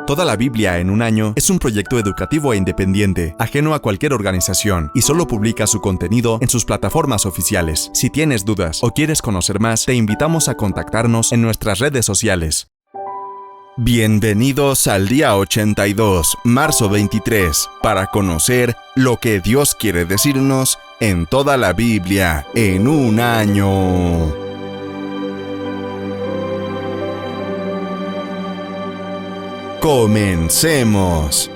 Toda la Biblia en un año es un proyecto educativo e independiente, ajeno a cualquier organización, y solo publica su contenido en sus plataformas oficiales. Si tienes dudas o quieres conocer más, te invitamos a contactarnos en nuestras redes sociales. Bienvenidos al día 82, marzo 23, para conocer lo que Dios quiere decirnos en toda la Biblia en un año. ¡Comencemos!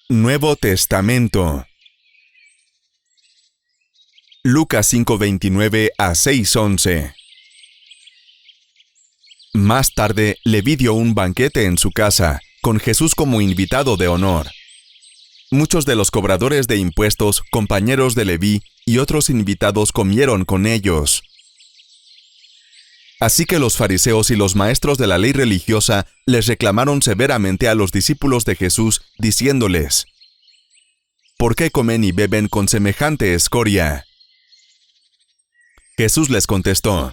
Nuevo Testamento. Lucas 5:29 a 6:11. Más tarde, Leví dio un banquete en su casa, con Jesús como invitado de honor. Muchos de los cobradores de impuestos, compañeros de Leví, y otros invitados comieron con ellos. Así que los fariseos y los maestros de la ley religiosa les reclamaron severamente a los discípulos de Jesús, diciéndoles: ¿Por qué comen y beben con semejante escoria? Jesús les contestó: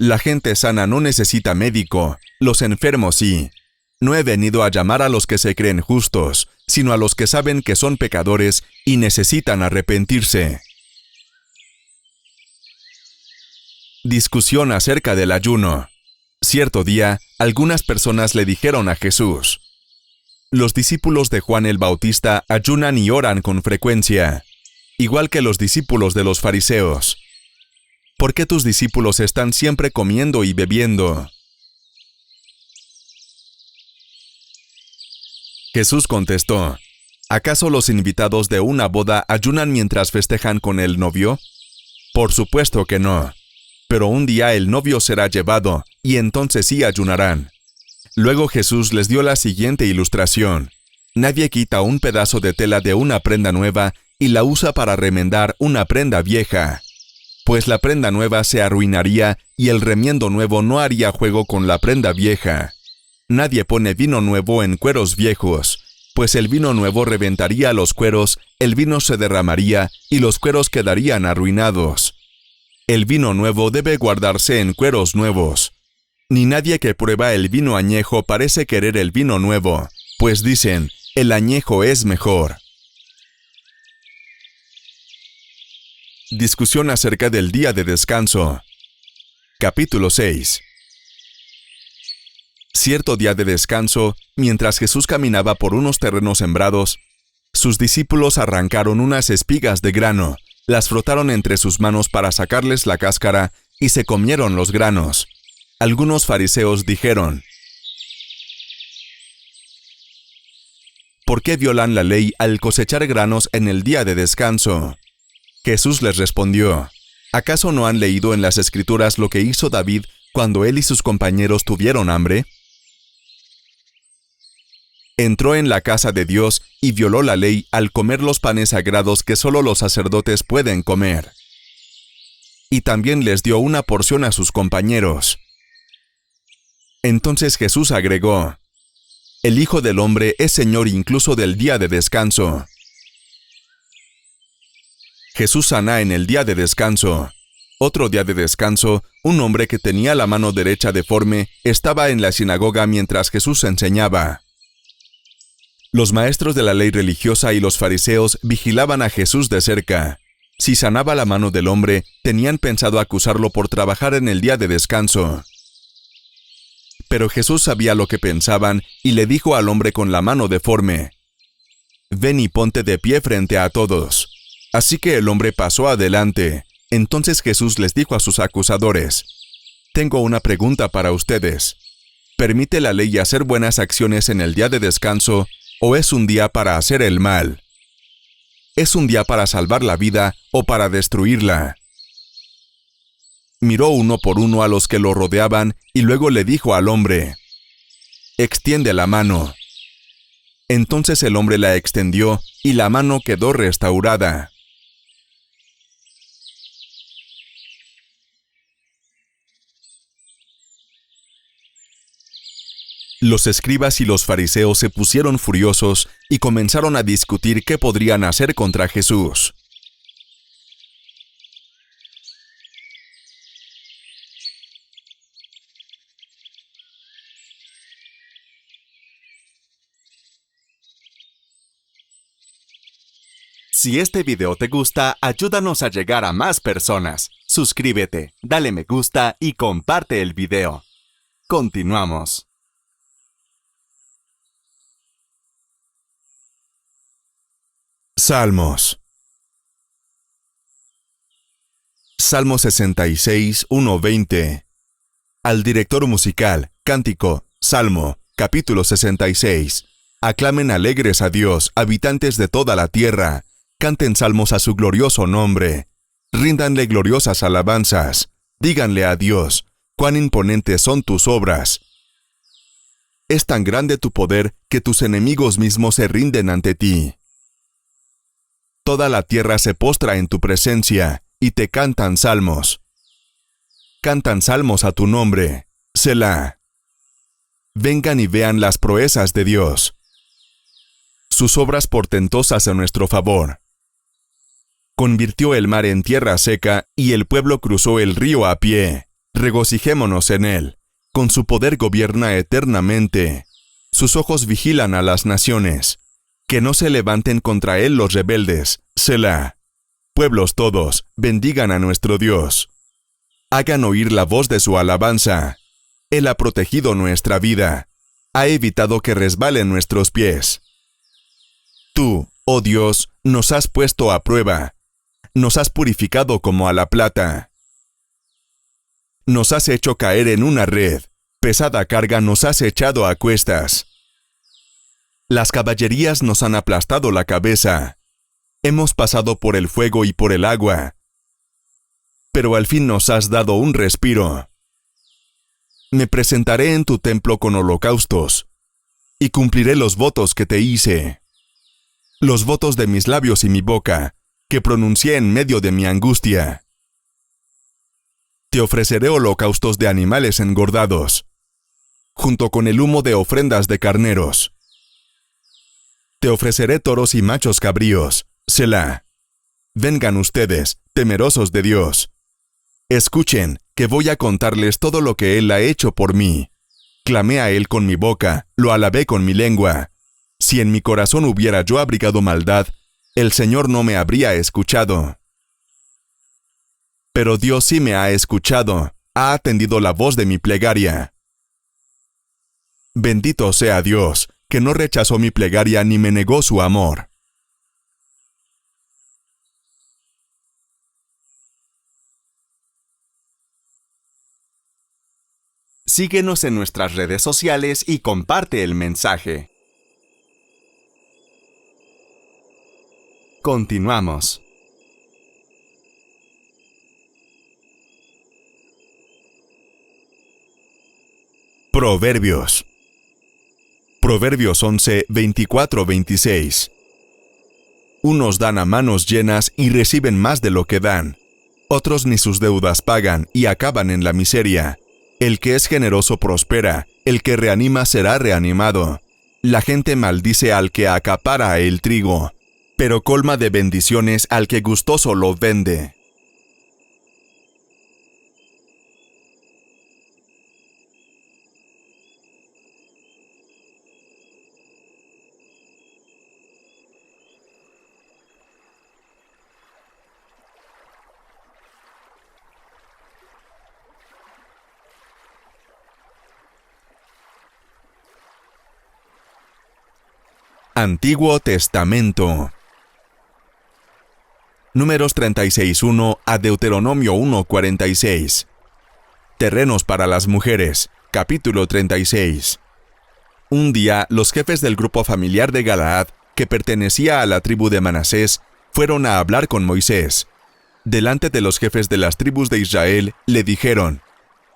La gente sana no necesita médico, los enfermos sí. No he venido a llamar a los que se creen justos, sino a los que saben que son pecadores y necesitan arrepentirse. Discusión acerca del ayuno. Cierto día, algunas personas le dijeron a Jesús: Los discípulos de Juan el Bautista ayunan y oran con frecuencia, igual que los discípulos de los fariseos. ¿Por qué tus discípulos están siempre comiendo y bebiendo? Jesús contestó: ¿Acaso los invitados de una boda ayunan mientras festejan con el novio? Por supuesto que no. Pero un día el novio será llevado, y entonces sí ayunarán. Luego Jesús les dio la siguiente ilustración: Nadie quita un pedazo de tela de una prenda nueva y la usa para remendar una prenda vieja. Pues la prenda nueva se arruinaría y el remiendo nuevo no haría juego con la prenda vieja. Nadie pone vino nuevo en cueros viejos, pues el vino nuevo reventaría los cueros, el vino se derramaría y los cueros quedarían arruinados. El vino nuevo debe guardarse en cueros nuevos. Ni nadie que prueba el vino añejo parece querer el vino nuevo, pues dicen: el añejo es mejor. Discusión acerca del día de descanso. Capítulo 6. Cierto día de descanso, mientras Jesús caminaba por unos terrenos sembrados, sus discípulos arrancaron unas espigas de grano, las frotaron entre sus manos para sacarles la cáscara y se comieron los granos. Algunos fariseos dijeron: ¿Por qué violan la ley al cosechar granos en el día de descanso? Jesús les respondió: ¿Acaso no han leído en las Escrituras lo que hizo David cuando él y sus compañeros tuvieron hambre? Entró en la casa de Dios y violó la ley al comer los panes sagrados que solo los sacerdotes pueden comer. Y también les dio una porción a sus compañeros. Entonces Jesús agregó: El Hijo del Hombre es Señor incluso del día de descanso. Jesús sana en el día de descanso. Otro día de descanso, un hombre que tenía la mano derecha deforme estaba en la sinagoga mientras Jesús enseñaba. Los maestros de la ley religiosa y los fariseos vigilaban a Jesús de cerca. Si sanaba la mano del hombre, tenían pensado acusarlo por trabajar en el día de descanso. Pero Jesús sabía lo que pensaban y le dijo al hombre con la mano deforme: Ven y ponte de pie frente a todos. Así que el hombre pasó adelante. Entonces Jesús les dijo a sus acusadores: Tengo una pregunta para ustedes. ¿Permite la ley hacer buenas acciones en el día de descanso o es un día para hacer el mal? ¿Es un día para salvar la vida o para destruirla? Miró uno por uno a los que lo rodeaban y luego le dijo al hombre: Extiende la mano. Entonces el hombre la extendió y la mano quedó restaurada. Los escribas y los fariseos se pusieron furiosos y comenzaron a discutir qué podrían hacer contra Jesús. Si este video te gusta, ayúdanos a llegar a más personas. Suscríbete, dale me gusta y comparte el video. Continuamos. Salmos. Salmo 66, 1-20. Al director musical, cántico, Salmo, capítulo 66. Aclamen alegres a Dios, habitantes de toda la tierra. Canten salmos a su glorioso nombre. Ríndanle gloriosas alabanzas. Díganle a Dios, cuán imponentes son tus obras. Es tan grande tu poder que tus enemigos mismos se rinden ante ti. Toda la tierra se postra en tu presencia y te cantan salmos. Cantan salmos a tu nombre, Selah. Vengan y vean las proezas de Dios, sus obras portentosas a nuestro favor. Convirtió el mar en tierra seca y el pueblo cruzó el río a pie. Regocijémonos en él. Con su poder gobierna eternamente. Sus ojos vigilan a las naciones. Que no se levanten contra él los rebeldes, Selah. Pueblos todos, bendigan a nuestro Dios. Hagan oír la voz de su alabanza. Él ha protegido nuestra vida. Ha evitado que resbalen nuestros pies. Tú, oh Dios, nos has puesto a prueba. Nos has purificado como a la plata. Nos has hecho caer en una red. Pesada carga nos has echado a cuestas. Las caballerías nos han aplastado la cabeza. Hemos pasado por el fuego y por el agua. Pero al fin nos has dado un respiro. Me presentaré en tu templo con holocaustos, y cumpliré los votos que te hice. Los votos de mis labios y mi boca, que pronuncié en medio de mi angustia. Te ofreceré holocaustos de animales engordados, junto con el humo de ofrendas de carneros. Te ofreceré toros y machos cabríos, Selah. Vengan ustedes, temerosos de Dios. Escuchen, que voy a contarles todo lo que Él ha hecho por mí. Clamé a Él con mi boca, lo alabé con mi lengua. Si en mi corazón hubiera yo abrigado maldad, el Señor no me habría escuchado. Pero Dios sí me ha escuchado, ha atendido la voz de mi plegaria. Bendito sea Dios, que no rechazó mi plegaria ni me negó su amor. Síguenos en nuestras redes sociales y comparte el mensaje. Continuamos. Proverbios. Proverbios 11, 24-26. Unos dan a manos llenas y reciben más de lo que dan. Otros ni sus deudas pagan y acaban en la miseria. El que es generoso prospera, el que reanima será reanimado. La gente maldice al que acapara el trigo, pero colma de bendiciones al que gustoso lo vende. Antiguo Testamento. Números 36:1 a Deuteronomio 1:46. Terrenos para las mujeres. Capítulo 36. Un día, los jefes del grupo familiar de Galaad, que pertenecía a la tribu de Manasés, fueron a hablar con Moisés. Delante de los jefes de las tribus de Israel, le dijeron: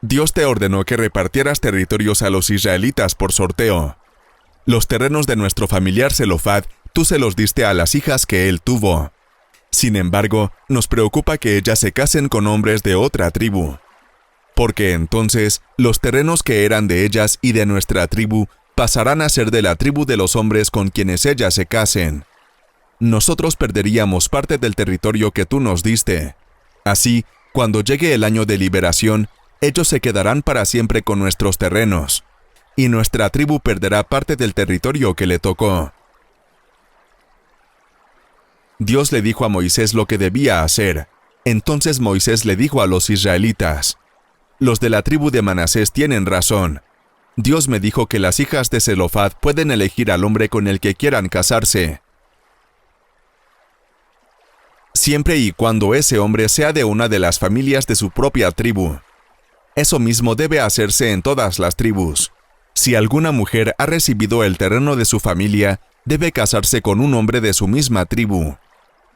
Dios te ordenó que repartieras territorios a los israelitas por sorteo. Los terrenos de nuestro familiar Zelofad, tú se los diste a las hijas que él tuvo. Sin embargo, nos preocupa que ellas se casen con hombres de otra tribu. porque entonces los terrenos que eran de ellas y de nuestra tribu pasarán a ser de la tribu de los hombres con quienes ellas se casen. Nosotros perderíamos parte del territorio que tú nos diste. Así, cuando llegue el año de liberación, ellos se quedarán para siempre con nuestros terrenos, y nuestra tribu perderá parte del territorio que le tocó. Dios le dijo a Moisés lo que debía hacer. Entonces Moisés le dijo a los israelitas: «Los de la tribu de Manasés tienen razón. Dios me dijo que las hijas de Zelofhad pueden elegir al hombre con el que quieran casarse, siempre y cuando ese hombre sea de una de las familias de su propia tribu. Eso mismo debe hacerse en todas las tribus. Si alguna mujer ha recibido el terreno de su familia, debe casarse con un hombre de su misma tribu.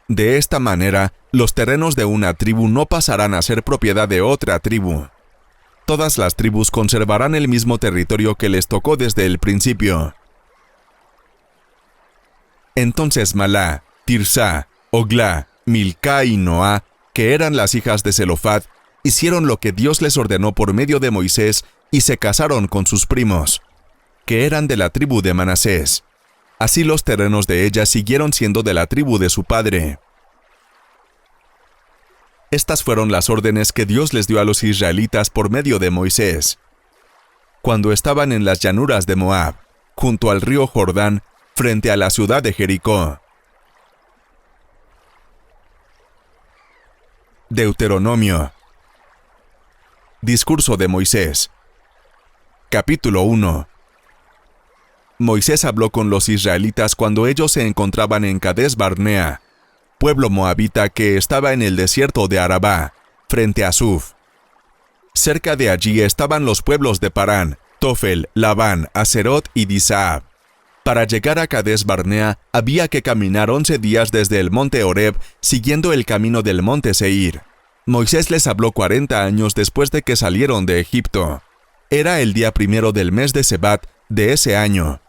De esta manera, los terrenos de una tribu no pasarán a ser propiedad de otra tribu. Todas las tribus conservarán el mismo territorio que les tocó desde el principio». Entonces Malá, Tirsá, Oglá, Milcá y Noá, que eran las hijas de Zelofhad, hicieron lo que Dios les ordenó por medio de Moisés y se casaron con sus primos, que eran de la tribu de Manasés. Así los terrenos de ellas siguieron siendo de la tribu de su padre. Estas fueron las órdenes que Dios les dio a los israelitas por medio de Moisés. Cuando estaban en las llanuras de Moab, junto al río Jordán, frente a la ciudad de Jericó. Deuteronomio. Discurso de Moisés. Capítulo 1. Moisés habló con los israelitas cuando ellos se encontraban en Cades Barnea, pueblo moabita que estaba en el desierto de Arabá, frente a Suf. Cerca de allí estaban los pueblos de Parán, Tofel, Labán, Aserot y Disaab. Para llegar a Cades Barnea había que caminar 11 días desde el monte Horeb, siguiendo el camino del monte Seir. Moisés les habló 40 años después de que salieron de Egipto. Era el día primero del mes de Sebat de ese año,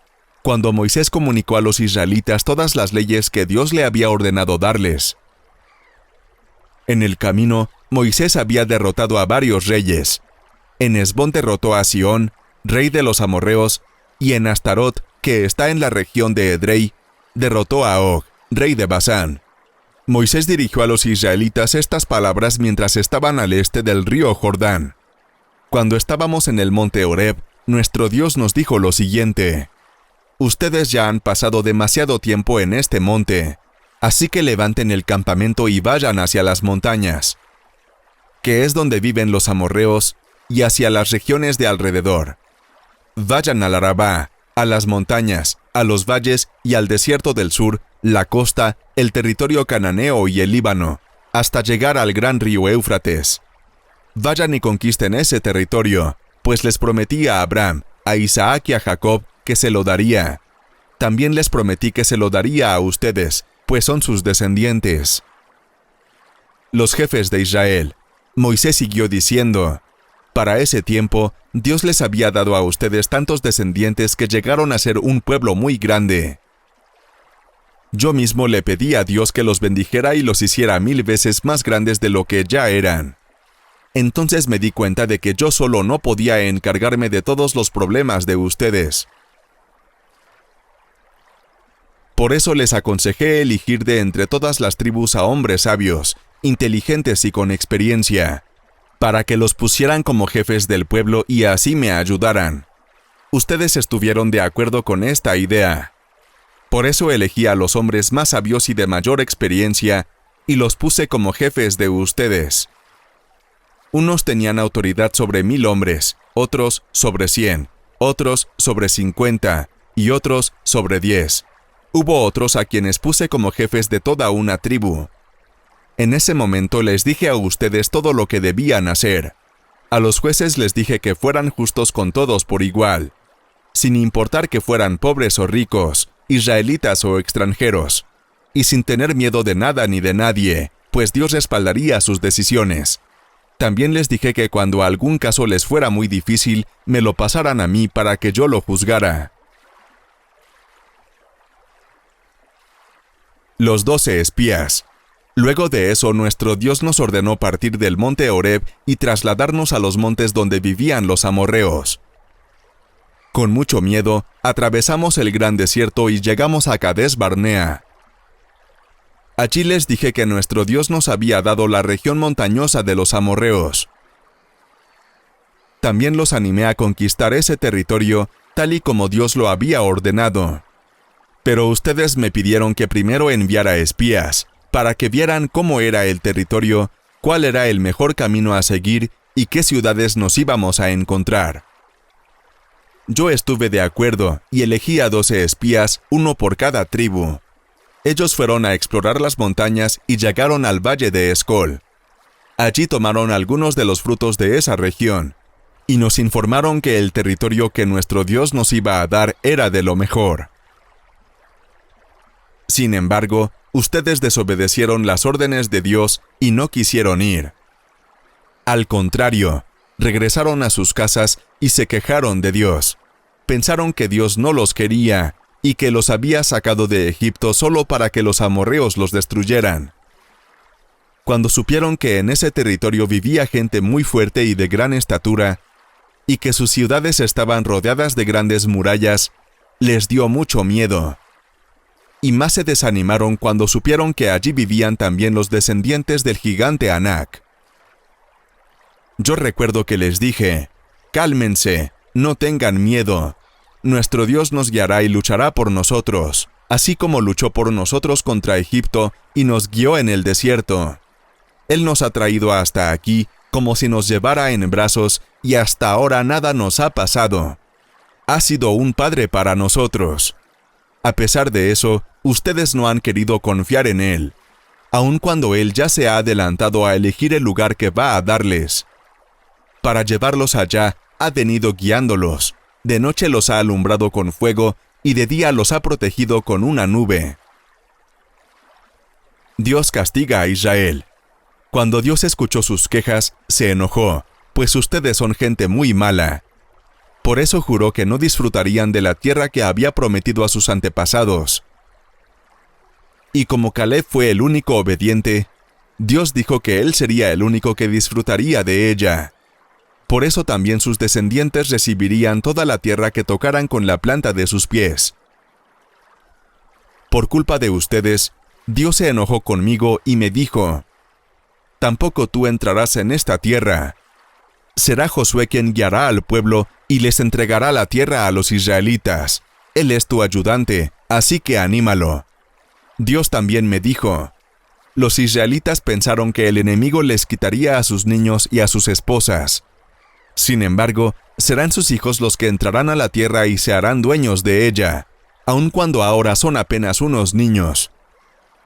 cuando Moisés comunicó a los israelitas todas las leyes que Dios le había ordenado darles. En el camino, Moisés había derrotado a varios reyes. En Hesbón derrotó a Sihón, rey de los amorreos, y en Astarot, que está en la región de Edrei, derrotó a Og, rey de Basán. Moisés dirigió a los israelitas estas palabras mientras estaban al este del río Jordán. Cuando estábamos en el monte Horeb, nuestro Dios nos dijo lo siguiente: «Ustedes ya han pasado demasiado tiempo en este monte, así que levanten el campamento y vayan hacia las montañas, que es donde viven los amorreos, y hacia las regiones de alrededor. Vayan al Arabá, a las montañas, a los valles y al desierto del sur, la costa, el territorio cananeo y el Líbano, hasta llegar al gran río Éufrates. Vayan y conquisten ese territorio, pues les prometí a Abraham, a Isaac y a Jacob que se lo daría. También les prometí que se lo daría a ustedes, pues son sus descendientes». Los jefes de Israel. Moisés siguió diciendo: «Para ese tiempo, Dios les había dado a ustedes tantos descendientes que llegaron a ser un pueblo muy grande. Yo mismo le pedí a Dios que los bendijera y los hiciera 1000 veces más grandes de lo que ya eran. Entonces me di cuenta de que yo solo no podía encargarme de todos los problemas de ustedes. Por eso les aconsejé elegir de entre todas las tribus a hombres sabios, inteligentes y con experiencia, para que los pusieran como jefes del pueblo y así me ayudaran. Ustedes estuvieron de acuerdo con esta idea. Por eso elegí a los hombres más sabios y de mayor experiencia, y los puse como jefes de ustedes. Unos tenían autoridad sobre 1000 hombres, otros sobre 100, otros sobre 50, y otros sobre 10. Hubo otros a quienes puse como jefes de toda una tribu. En ese momento les dije a ustedes todo lo que debían hacer. A los jueces les dije que fueran justos con todos por igual, sin importar que fueran pobres o ricos, israelitas o extranjeros, y sin tener miedo de nada ni de nadie, pues Dios respaldaría sus decisiones. También les dije que cuando algún caso les fuera muy difícil, me lo pasaran a mí para que yo lo juzgara». Los 12 espías. Luego de eso, nuestro Dios nos ordenó partir del monte Horeb y trasladarnos a los montes donde vivían los amorreos. Con mucho miedo, atravesamos el gran desierto y llegamos a Cades Barnea. Allí les dije que nuestro Dios nos había dado la región montañosa de los amorreos. También los animé a conquistar ese territorio, tal y como Dios lo había ordenado. Pero ustedes me pidieron que primero enviara espías, para que vieran cómo era el territorio, cuál era el mejor camino a seguir y qué ciudades nos íbamos a encontrar. Yo estuve de acuerdo y elegí a 12 espías, uno por cada tribu. Ellos fueron a explorar las montañas y llegaron al valle de Escol. Allí tomaron algunos de los frutos de esa región, y nos informaron que el territorio que nuestro Dios nos iba a dar era de lo mejor. Sin embargo, ustedes desobedecieron las órdenes de Dios y no quisieron ir. Al contrario, regresaron a sus casas y se quejaron de Dios. Pensaron que Dios no los quería y que los había sacado de Egipto solo para que los amorreos los destruyeran. Cuando supieron que en ese territorio vivía gente muy fuerte y de gran estatura, y que sus ciudades estaban rodeadas de grandes murallas, les dio mucho miedo. Y más se desanimaron cuando supieron que allí vivían también los descendientes del gigante Anac. Yo recuerdo que les dije, «Cálmense, no tengan miedo. Nuestro Dios nos guiará y luchará por nosotros, así como luchó por nosotros contra Egipto y nos guió en el desierto. Él nos ha traído hasta aquí como si nos llevara en brazos y hasta ahora nada nos ha pasado. Ha sido un padre para nosotros. A pesar de eso, ustedes no han querido confiar en Él, aun cuando Él ya se ha adelantado a elegir el lugar que va a darles. Para llevarlos allá, ha venido guiándolos. De noche los ha alumbrado con fuego y de día los ha protegido con una nube». Dios castiga a Israel. Cuando Dios escuchó sus quejas, se enojó, pues ustedes son gente muy mala. Por eso juró que no disfrutarían de la tierra que había prometido a sus antepasados. Y como Caleb fue el único obediente, Dios dijo que él sería el único que disfrutaría de ella. Por eso también sus descendientes recibirían toda la tierra que tocaran con la planta de sus pies. Por culpa de ustedes, Dios se enojó conmigo y me dijo, «Tampoco tú entrarás en esta tierra. Será Josué quien guiará al pueblo y les entregará la tierra a los israelitas. Él es tu ayudante, así que anímalo». Dios también me dijo, «Los israelitas pensaron que el enemigo les quitaría a sus niños y a sus esposas. Sin embargo, serán sus hijos los que entrarán a la tierra y se harán dueños de ella, aun cuando ahora son apenas unos niños.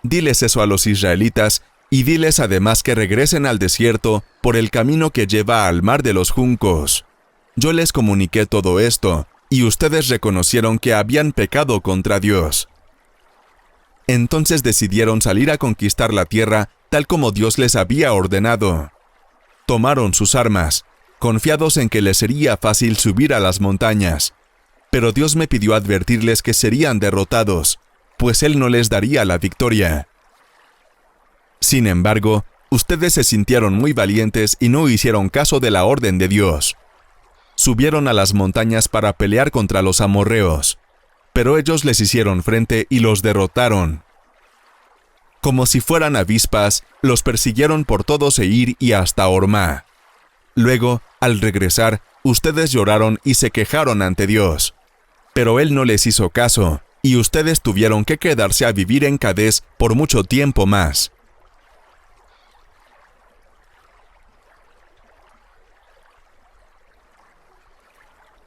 Diles eso a los israelitas y diles además que regresen al desierto por el camino que lleva al mar de los juncos. Yo les comuniqué todo esto, y ustedes reconocieron que habían pecado contra Dios». Entonces decidieron salir a conquistar la tierra tal como Dios les había ordenado. Tomaron sus armas, confiados en que les sería fácil subir a las montañas. Pero Dios me pidió advertirles que serían derrotados, pues Él no les daría la victoria. Sin embargo, ustedes se sintieron muy valientes y no hicieron caso de la orden de Dios. Subieron a las montañas para pelear contra los amorreos, pero ellos les hicieron frente y los derrotaron. Como si fueran avispas, los persiguieron por todo Seir y hasta Hormá. Luego, al regresar, ustedes lloraron y se quejaron ante Dios. Pero Él no les hizo caso, y ustedes tuvieron que quedarse a vivir en Cades por mucho tiempo más.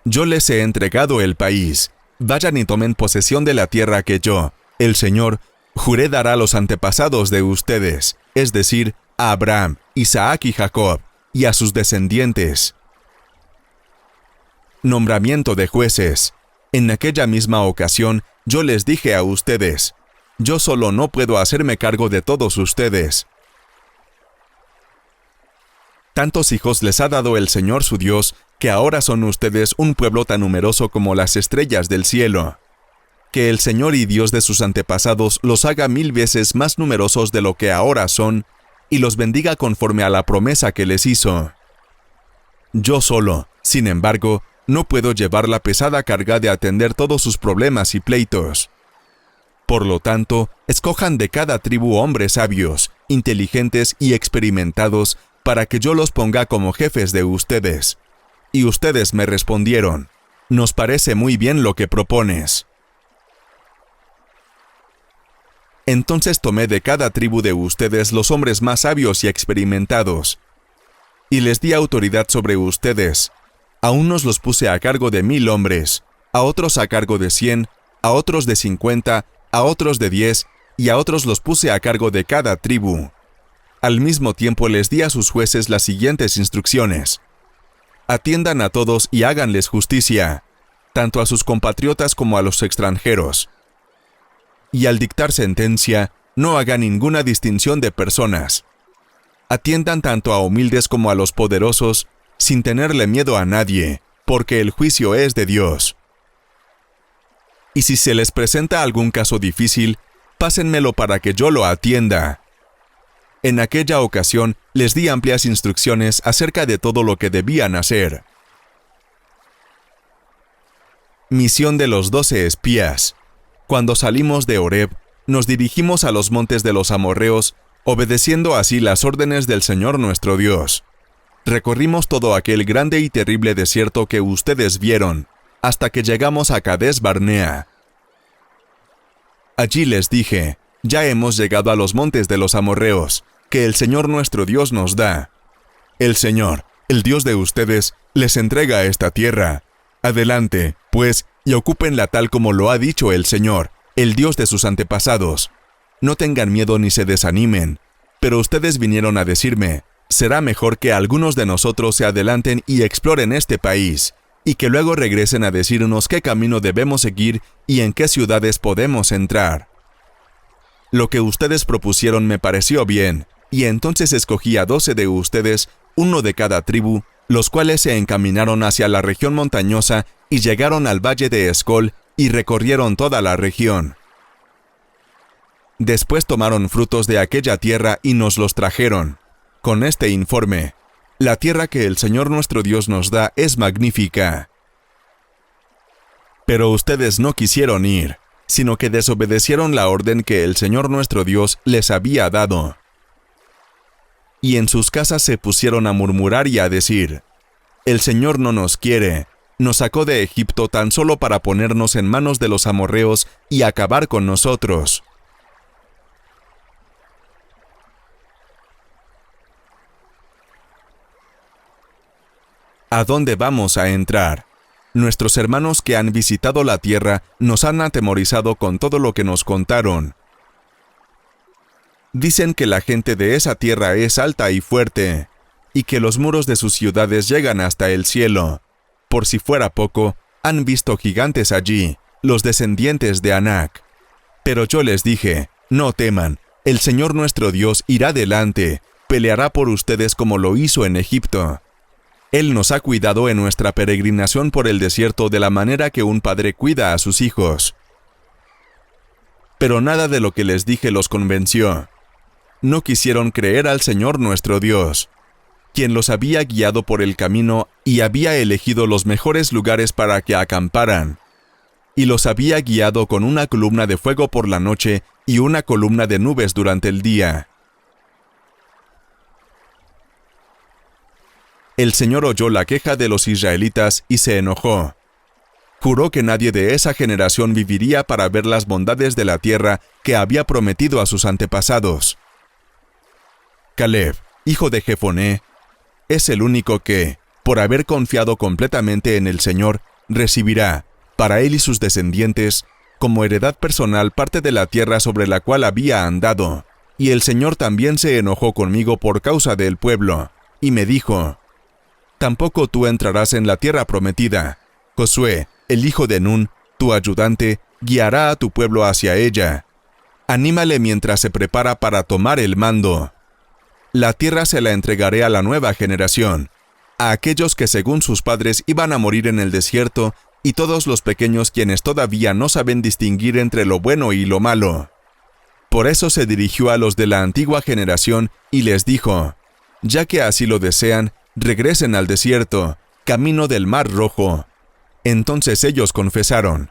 Yo les he entregado el país. Vayan y tomen posesión de la tierra que yo, el Señor, juré dar a los antepasados de ustedes, es decir, a Abraham, Isaac y Jacob, y a sus descendientes. Nombramiento de jueces. En aquella misma ocasión, yo les dije a ustedes, yo solo no puedo hacerme cargo de todos ustedes. Tantos hijos les ha dado el Señor su Dios, que ahora son ustedes un pueblo tan numeroso como las estrellas del cielo. Que el Señor y Dios de sus antepasados los haga 1000 veces más numerosos de lo que ahora son, y los bendiga conforme a la promesa que les hizo. Yo solo, sin embargo, no puedo llevar la pesada carga de atender todos sus problemas y pleitos. Por lo tanto, escojan de cada tribu hombres sabios, inteligentes y experimentados, para que yo los ponga como jefes de ustedes. Y ustedes me respondieron: nos parece muy bien lo que propones. Entonces tomé de cada tribu de ustedes los hombres más sabios y experimentados, y les di autoridad sobre ustedes. A unos los puse a cargo de 1000 hombres, a otros a cargo de 100, a otros de 50, a otros de 10, y a otros los puse a cargo de cada tribu. Al mismo tiempo les di a sus jueces las siguientes instrucciones: atiendan a todos y háganles justicia, tanto a sus compatriotas como a los extranjeros. Y al dictar sentencia, no hagan ninguna distinción de personas. Atiendan tanto a humildes como a los poderosos, sin tenerle miedo a nadie, porque el juicio es de Dios. Y si se les presenta algún caso difícil, pásenmelo para que yo lo atienda. En aquella ocasión les di amplias instrucciones acerca de todo lo que debían hacer. Misión de los 12 espías. Cuando salimos de Horeb, nos dirigimos a los montes de los amorreos, obedeciendo así las órdenes del Señor nuestro Dios. Recorrimos todo aquel grande y terrible desierto que ustedes vieron, hasta que llegamos a Cades Barnea. Allí les dije: ya hemos llegado a los montes de los amorreos, que el Señor nuestro Dios nos da. El Señor, el Dios de ustedes, les entrega esta tierra. Adelante, pues, y ocúpenla tal como lo ha dicho el Señor, el Dios de sus antepasados. No tengan miedo ni se desanimen. Pero ustedes vinieron a decirme: será mejor que algunos de nosotros se adelanten y exploren este país, y que luego regresen a decirnos qué camino debemos seguir y en qué ciudades podemos entrar. Lo que ustedes propusieron me pareció bien, y entonces escogí a 12 de ustedes, uno de cada tribu, los cuales se encaminaron hacia la región montañosa y llegaron al valle de Escol y recorrieron toda la región. Después tomaron frutos de aquella tierra y nos los trajeron, con este informe: la tierra que el Señor nuestro Dios nos da es magnífica. Pero ustedes no quisieron ir, sino que desobedecieron la orden que el Señor nuestro Dios les había dado. Y en sus casas se pusieron a murmurar y a decir: el Señor no nos quiere, nos sacó de Egipto tan solo para ponernos en manos de los amorreos y acabar con nosotros. ¿A dónde vamos a entrar? Nuestros hermanos que han visitado la tierra nos han atemorizado con todo lo que nos contaron. Dicen que la gente de esa tierra es alta y fuerte, y que los muros de sus ciudades llegan hasta el cielo. Por si fuera poco, han visto gigantes allí, los descendientes de Anac. Pero yo les dije: no teman, el Señor nuestro Dios irá delante, peleará por ustedes como lo hizo en Egipto. Él nos ha cuidado en nuestra peregrinación por el desierto de la manera que un padre cuida a sus hijos. Pero nada de lo que les dije los convenció. No quisieron creer al Señor nuestro Dios, quien los había guiado por el camino y había elegido los mejores lugares para que acamparan, y los había guiado con una columna de fuego por la noche y una columna de nubes durante el día. El Señor oyó la queja de los israelitas y se enojó. Juró que nadie de esa generación viviría para ver las bondades de la tierra que había prometido a sus antepasados. Caleb, hijo de Jefoné, es el único que, por haber confiado completamente en el Señor, recibirá, para él y sus descendientes, como heredad personal parte de la tierra sobre la cual había andado. Y el Señor también se enojó conmigo por causa del pueblo, y me dijo: tampoco tú entrarás en la tierra prometida. Josué, el hijo de Nun, tu ayudante, guiará a tu pueblo hacia ella. Anímale mientras se prepara para tomar el mando. La tierra se la entregaré a la nueva generación, a aquellos que según sus padres iban a morir en el desierto y todos los pequeños quienes todavía no saben distinguir entre lo bueno y lo malo. Por eso se dirigió a los de la antigua generación y les dijo: ya que así lo desean, regresen al desierto, camino del Mar Rojo. Entonces ellos confesaron: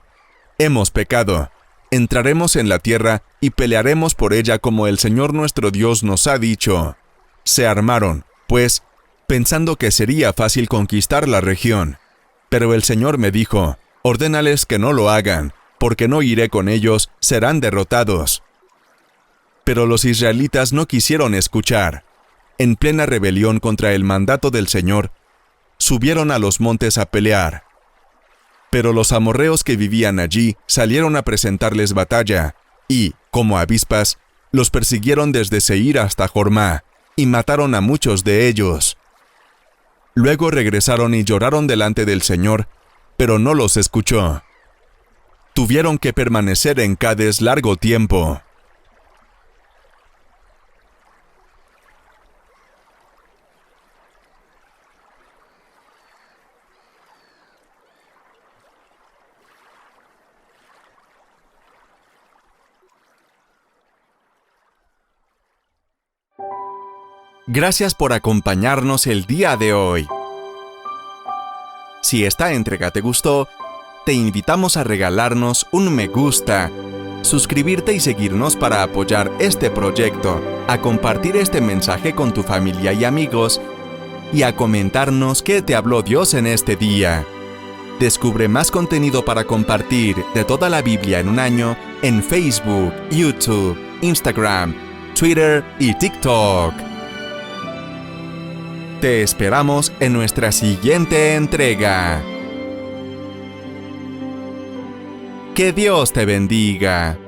hemos pecado, entraremos en la tierra y pelearemos por ella como el Señor nuestro Dios nos ha dicho. Se armaron, pues, pensando que sería fácil conquistar la región. Pero el Señor me dijo: ordénales que no lo hagan, porque no iré con ellos, serán derrotados. Pero los israelitas no quisieron escuchar. En plena rebelión contra el mandato del Señor, subieron a los montes a pelear. Pero los amorreos que vivían allí salieron a presentarles batalla, y, como avispas, los persiguieron desde Seir hasta Jormá, y mataron a muchos de ellos. Luego regresaron y lloraron delante del Señor, pero no los escuchó. Tuvieron que permanecer en Cades largo tiempo. Gracias por acompañarnos el día de hoy. Si esta entrega te gustó, te invitamos a regalarnos un me gusta, suscribirte y seguirnos para apoyar este proyecto, a compartir este mensaje con tu familia y amigos, y a comentarnos qué te habló Dios en este día. Descubre más contenido para compartir de toda la Biblia en un año en Facebook, YouTube, Instagram, Twitter y TikTok. Te esperamos en nuestra siguiente entrega. Que Dios te bendiga.